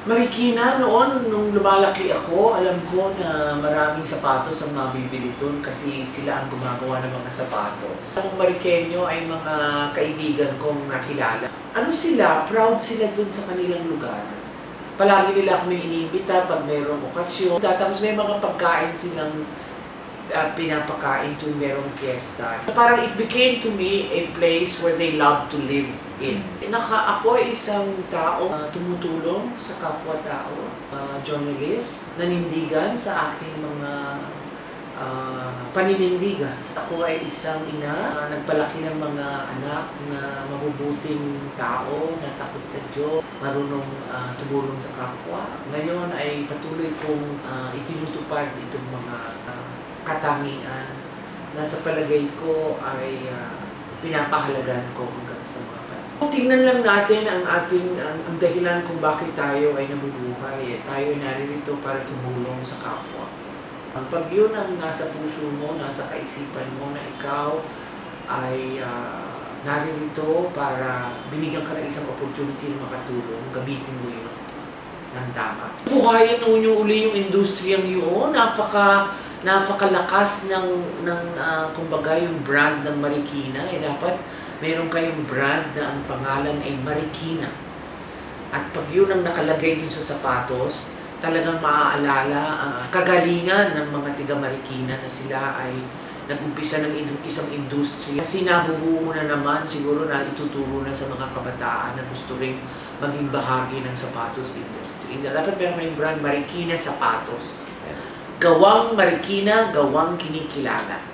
Marikina, noon, nung lumalaki ako, alam ko na maraming sapatos ang mabibili doon kasi sila ang gumagawa ng mga sapatos. Ang Marikenyo ay mga kaibigan kong nakilala. Ano sila? Proud sila doon sa kanilang lugar. Palagi nila kami iniimbita pag mayroong okasyon. Tapos may mga pagkain silang pinapakain tuwing merong fiesta. Parang it became to me a place where they love to live in. Ako ay isang tao tumutulong sa kapwa-tao, journalist, nanindigan sa aking mga paninindigan. Ako ay isang ina, nagpalaki ng mga anak na mabubuting tao, na takot sa Diyos, marunong tumulong sa kapwa. Ngayon ay patuloy kong itinutupad itong mga katangian na sa palagay ko ay pinapahalagan ko hanggang sa mga panahon. Tingnan lang natin ang dahilan kung bakit tayo ay nabubuhay. Tayo ay naririto para tumulong sa kapwa. Pag yun ang nasa puso mo, nasa kaisipan mo na ikaw ay naririto para binigyan ka ng isang opportunity na makatulong, gamitin mo yun ng tama. Buhayin mo uli yung industriyang yun. Napakalakas ng kumbaga yung brand ng Marikina. Dapat meron kayong brand na ang pangalan ay Marikina. At pag yun ang nakalagay din sa sapatos, talagang maaalala kagalingan ng mga tiga Marikina na sila ay nag-umpisa ng isang industry. Kasi nabubuo na naman, siguro na ituturo na sa mga kabataan na gusto rin maging bahagi ng sapatos industry. Dapat meron kayong brand Marikina Sapatos. Gawang Marikina, gawang kinikilala.